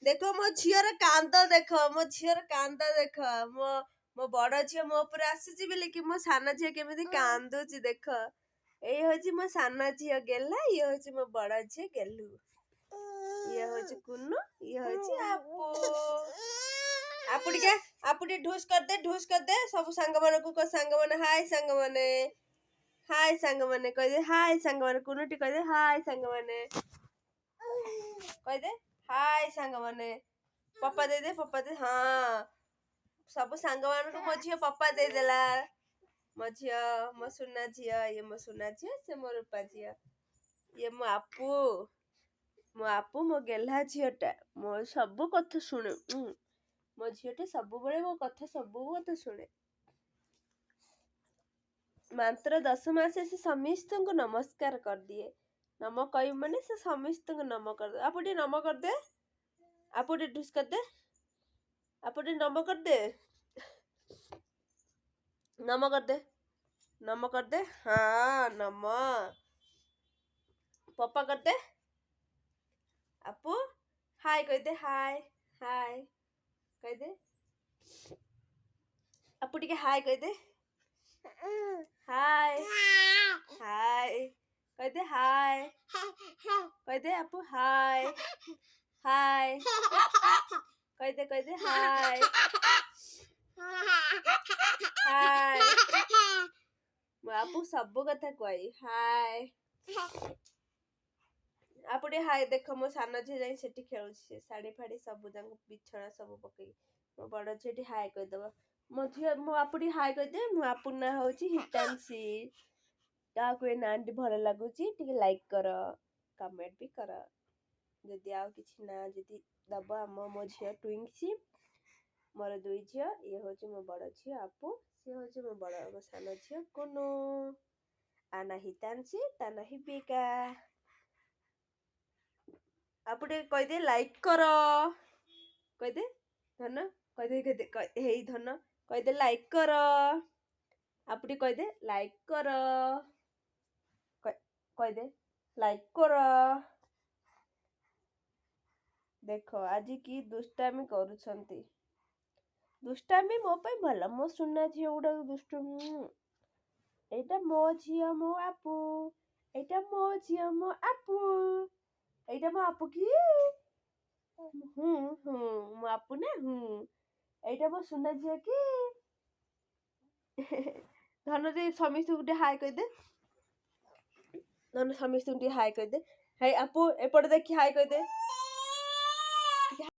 देखो मो झीर कांद देख मो झीर कांद देख मो मो बड़ झी मो ऊपर आसुची बोले कि मो सान झी केमिति कांदुची देख ए होची मो सान झी गेला ये होची मो बड़ झी गेलु ये होची कुन्नू ये होची आपू आपू टे ढूस कर दे सब सांग मन को सांग मन हाय सांग मने कह दे हाय सांग मन कुन्नू टी कह दे हाय सांग मने कह दे हाय सांग मने पप्पा दे हाँ सब सांग मान को मो झियो पप्पा दे देला मो झियो मो सुना झियो ये मो सुना झियो से मो रूपा झियो ये मो आपू मो गेल्हा झियोटा मो सब कथा शुणे मो झियोटे सब बड़े मो कथा सब कथा शुणे मात्र 10 मास से समिस्त को नमस्कार कर दिए नम कही मैंने से समिस्त को नम कर दे आप नम कर दे आप ढूस कर दे आप नम कर दे नम कर दे हाँ नम पप्पा कर दे आपू हाय कह दे हाय हाय कह दे आपू टिके हाय कह दे हाय हाय कह दे हाय कह दे आपू हाय हाय कह दे हाय हाय आपू सब कथा कही हाय आपटे हाय देख मो सान झी जाई सेठी खेलुछि साड़ी फाड़ी सब जाक बिछଣା सब पकई मो बड़ झीटी हाय कह दबो मो झी मो आपटी हाय कह दे मो आपु ना होची हितांशी का कोई नांटी भलो लागुची टिके लाइक कर कमेंट भी कर जदि आ किछि ना जदि दबो हम मो झी ट्विंक्सी मोर दुई झी ये होची मो बड़ झी आपु से होची मो बड़ मो सान झी कुनु आना हितांशी ताना हिबिका आपटे कह दे लाइक कर कह दे धन कह दे हे धन कह दे लाइक कर आपटे कह दे लाइक कर कह दे लाइक कर देख आज की दुष्टामी करूछंती दुष्टामी मो पे भला मो सुना झी उडा दुष्टामी एटा मो झियो मो आपू एटा मो झियो मो आपू एटा मो आपू की मो आपू ना एटा मो सुना झियो की धन रे समिस्त गुटे हाय कह दे धन समिस्त गुटे हाय कह दे हे आपू एपटे देखि हाय कह दे